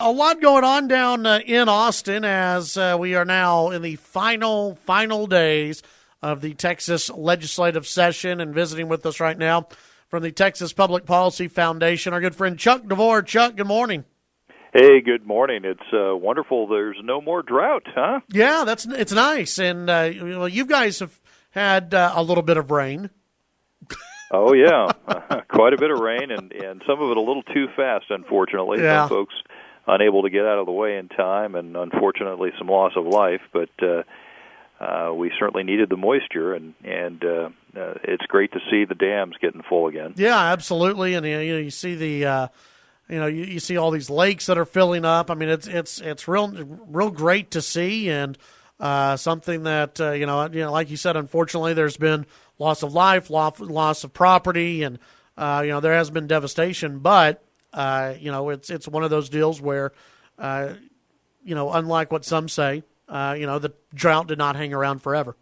A lot going on down in Austin as we are now in the final days of the Texas legislative session, and visiting with us right now from the Texas Public Policy Foundation, our good friend Chuck DeVore. Chuck, good morning. Hey, good morning. It's wonderful. There's no more drought, huh? Yeah, it's nice, and you guys have had a little bit of rain. Oh yeah, quite a bit of rain, and some of it a little too fast, unfortunately. Yeah. Some folks unable to get out of the way in time, and unfortunately some loss of life. But we certainly needed the moisture, and it's great to see the dams getting full again. Yeah, absolutely. And you see the you see all these lakes that are filling up. I mean, it's real great to see, and something that like you said, unfortunately, there's been loss of life, loss of property, and there has been devastation. But it's one of those deals where unlike what some say, the drought did not hang around forever.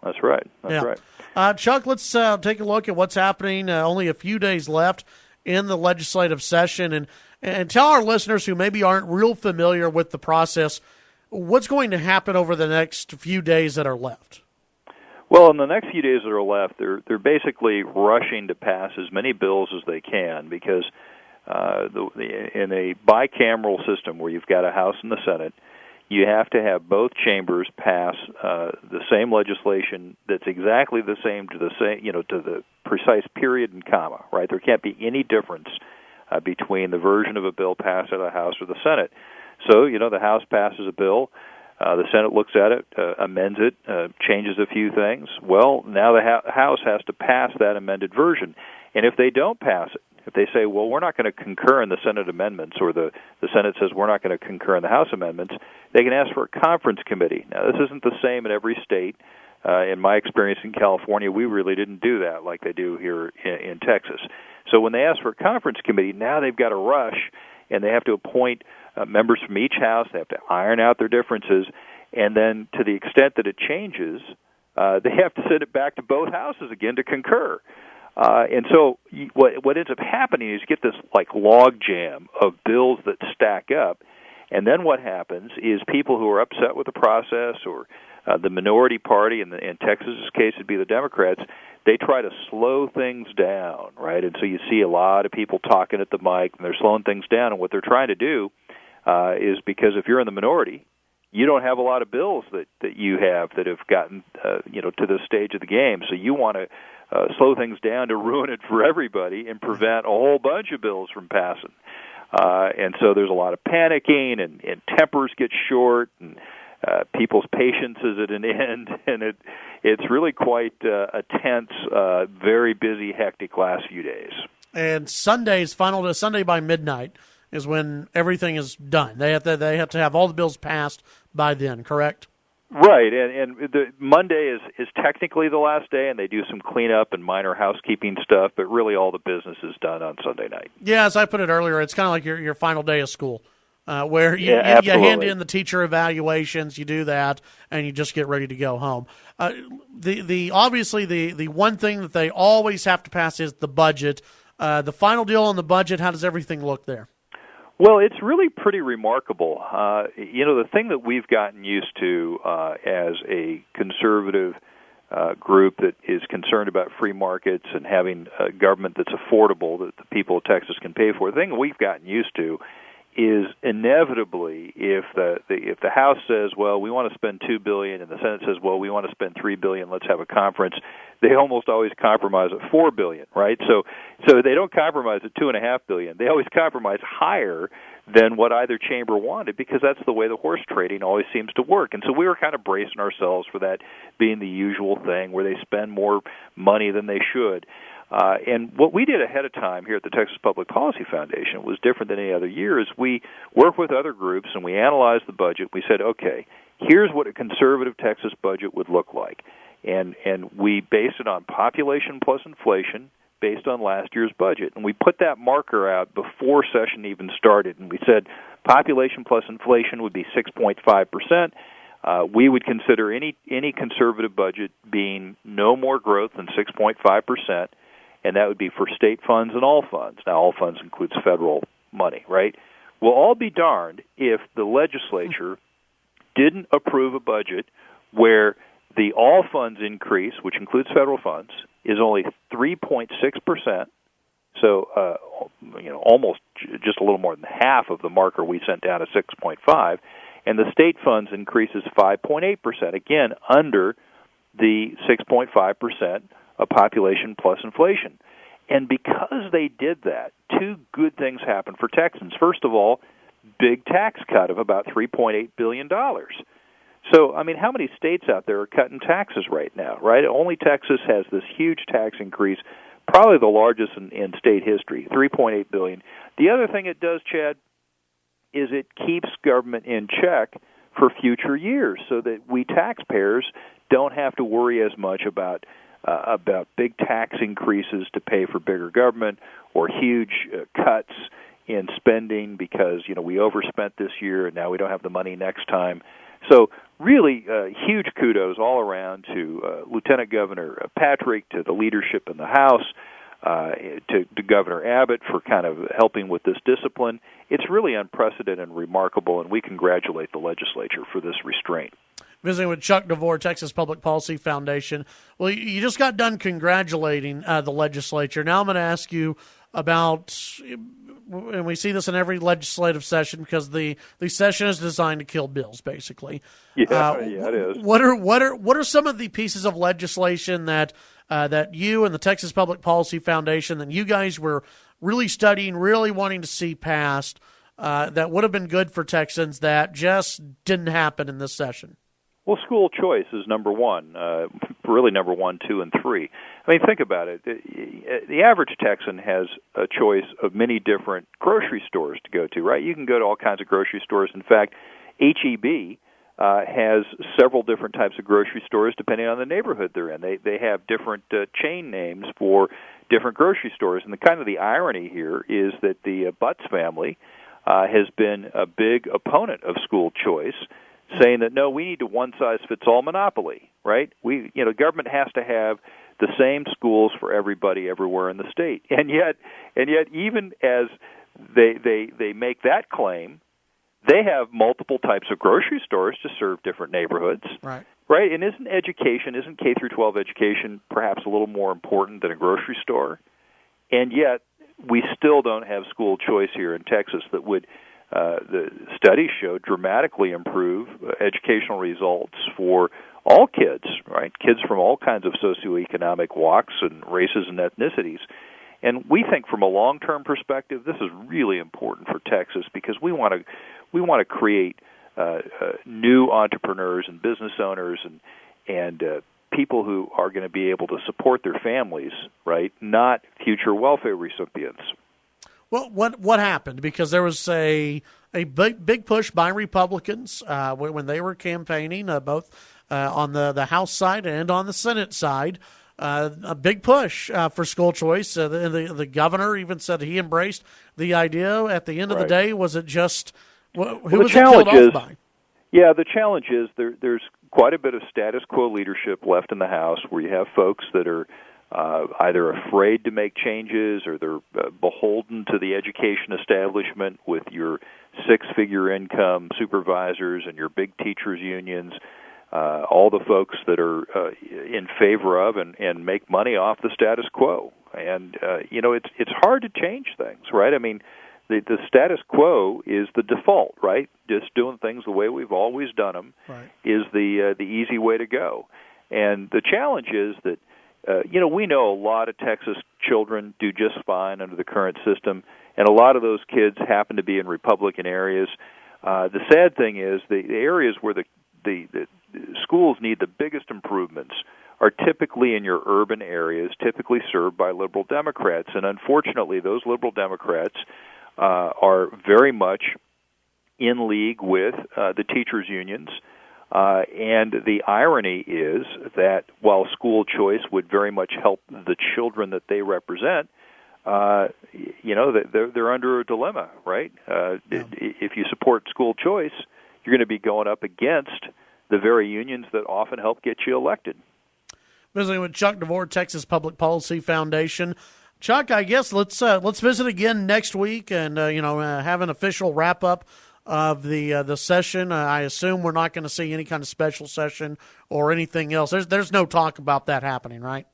That's right. That's right. Chuck, let's take a look at what's happening. Only a few days left in the legislative session, and tell our listeners who maybe aren't real familiar with the process what's going to happen over the next few days that are left. Well, in the next few days that are left, they're basically rushing to pass as many bills as they can because in a bicameral system where you've got a House and the Senate, you have to have both chambers pass the same legislation that's exactly the same to the precise period and comma. Right? There can't be any difference between the version of a bill passed at the House or the Senate. So the House passes a bill. The Senate looks at it, amends it, changes a few things. Well, now the House has to pass that amended version. And if they don't pass it, if they say, well, we're not going to concur in the Senate amendments, or the Senate says we're not going to concur in the House amendments, they can ask for a conference committee. Now, this isn't the same in every state. In my experience in California, we really didn't do that like they do here in Texas. So when they ask for a conference committee, now they've got to rush, and they have to appoint members from each house. They have to iron out their differences, and then to the extent that it changes, they have to send it back to both houses again to concur. And so what ends up happening is you get this like log jam of bills that stack up, and then what happens is people who are upset with the process, or the minority party, in Texas's case would be the Democrats, they try to slow things down, right? And so you see a lot of people talking at the mic, and they're slowing things down, and what they're trying to do is, because if you're in the minority, you don't have a lot of bills that you have that have gotten to this stage of the game. So you want to slow things down to ruin it for everybody and prevent a whole bunch of bills from passing. And so there's a lot of panicking, and tempers get short, and people's patience is at an end, and it's really quite a tense, very busy, hectic last few days. And Sunday by midnight is when everything is done. They have to have all the bills passed by then, correct? Right, and the Monday is technically the last day, and they do some cleanup and minor housekeeping stuff, but really all the business is done on Sunday night. Yeah, as I put it earlier, it's kind of like your final day of school, where you hand in the teacher evaluations, you do that, and you just get ready to go home. Obviously the one thing that they always have to pass is the budget. The final deal on the budget, how does everything look there? Well, it's really pretty remarkable. The thing that we've gotten used to as a conservative group that is concerned about free markets and having a government that's affordable, that the people of Texas can pay for, the thing we've gotten used to is inevitably, if the House says, well, we want to spend $2 billion, and the Senate says, well, we want to spend $3 billion, let's have a conference, they almost always compromise at $4 billion, right? So they don't compromise at $2.5 billion. They always compromise higher than what either chamber wanted, because that's the way the horse trading always seems to work. And so we were kind of bracing ourselves for that being the usual thing, where they spend more money than they should. And what we did ahead of time here at the Texas Public Policy Foundation was different than any other year. Is we worked with other groups and we analyzed the budget. We said, okay, here's what a conservative Texas budget would look like. And we based it on population plus inflation based on last year's budget. And we put that marker out before session even started. And we said population plus inflation would be 6.5%. We would consider any conservative budget being no more growth than 6.5%, and that would be for state funds and all funds. Now, all funds includes federal money, right? Well, I'll be darned if the legislature didn't approve a budget where the all funds increase, which includes federal funds, is only 3.6%. So, almost just a little more than half of the marker we sent down to 6.5, and the state funds increases 5.8%. Again, under the 6.5% of population plus inflation. And because they did that, two good things happened for Texans. First of all, big tax cut of about $3.8 billion. So, I mean, how many states out there are cutting taxes right now, right? Only Texas has this huge tax increase, probably the largest in state history, $3.8 billion. The other thing it does, Chad, is it keeps government in check for future years so that we taxpayers don't have to worry as much about big tax increases to pay for bigger government or huge cuts in spending because, we overspent this year and now we don't have the money next time. So really huge kudos all around to Lieutenant Governor Patrick, to the leadership in the House, to Governor Abbott for kind of helping with this discipline. It's really unprecedented and remarkable, and we congratulate the legislature for this restraint. Visiting with Chuck DeVore, Texas Public Policy Foundation. Well, you just got done congratulating the legislature. Now I'm going to ask you about, and we see this in every legislative session because the session is designed to kill bills, basically. Yeah, it is. What are some of the pieces of legislation that you and the Texas Public Policy Foundation, that you guys were really studying, really wanting to see passed, that would have been good for Texans that just didn't happen in this session? Well, school choice is number one, really number 1, 2, and 3. I mean, think about it. The average Texan has a choice of many different grocery stores to go to, right? You can go to all kinds of grocery stores. In fact, HEB has several different types of grocery stores depending on the neighborhood they're in. They have different chain names for different grocery stores. And the irony here is that the Butts family has been a big opponent of school choice, saying that, no, we need a one-size-fits-all monopoly, right? Government has to have the same schools for everybody everywhere in the state. And yet even as they make that claim, they have multiple types of grocery stores to serve different neighborhoods. Right? And isn't K through 12 education perhaps a little more important than a grocery store? And yet we still don't have school choice here in Texas that would the studies show dramatically improve educational results for all kids, right? Kids from all kinds of socioeconomic walks and races and ethnicities. And we think from a long-term perspective, this is really important for Texas because we want to create new entrepreneurs and business owners and people who are going to be able to support their families, right? Not future welfare recipients. Well, what happened? Because there was a big push by Republicans when they were campaigning, both on the House side and on the Senate side, a big push for school choice. The governor even said he embraced the idea. At the end of the day, was it just who was it killed off by? Yeah, the challenge is there's quite a bit of status quo leadership left in the House, where you have folks that are either afraid to make changes or they're beholden to the education establishment with your six-figure income supervisors and your big teachers unions, all the folks that are in favor of and make money off the status quo. And, it's hard to change things, right? I mean, the status quo is the default, right? Just doing things the way we've always done them is the easy way to go. And the challenge is that we know a lot of Texas children do just fine under the current system, and a lot of those kids happen to be in Republican areas. The sad thing is the areas where the schools need the biggest improvements are typically in your urban areas, typically served by liberal Democrats. And unfortunately, those liberal Democrats are very much in league with the teachers' unions. And the irony is that while school choice would very much help the children that they represent, they're under a dilemma, right? If you support school choice, you're going to be going up against the very unions that often help get you elected. Visiting with Chuck DeVore, Texas Public Policy Foundation. Chuck, I guess let's visit again next week and have an official wrap up of the session. I assume we're not going to see any kind of special session or anything else. There's no talk about that happening, right?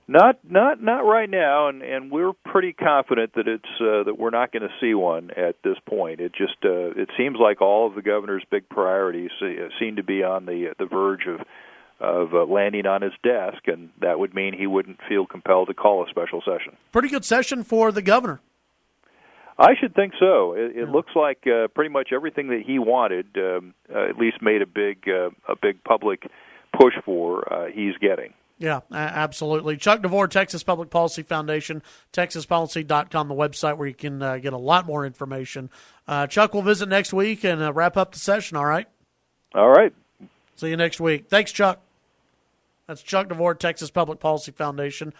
Not right now, and we're pretty confident that it's that we're not going to see one at this point. It just it seems like all of the governor's big priorities seem to be on the verge of landing on his desk, and that would mean he wouldn't feel compelled to call a special session. Pretty good session for the governor. I should think so. It looks like pretty much everything that he wanted, at least made a big public push for, he's getting. Yeah, absolutely. Chuck DeVore, Texas Public Policy Foundation, texaspolicy.com, the website where you can get a lot more information. Chuck, we'll visit next week and wrap up the session, all right? All right. See you next week. Thanks, Chuck. That's Chuck DeVore, Texas Public Policy Foundation.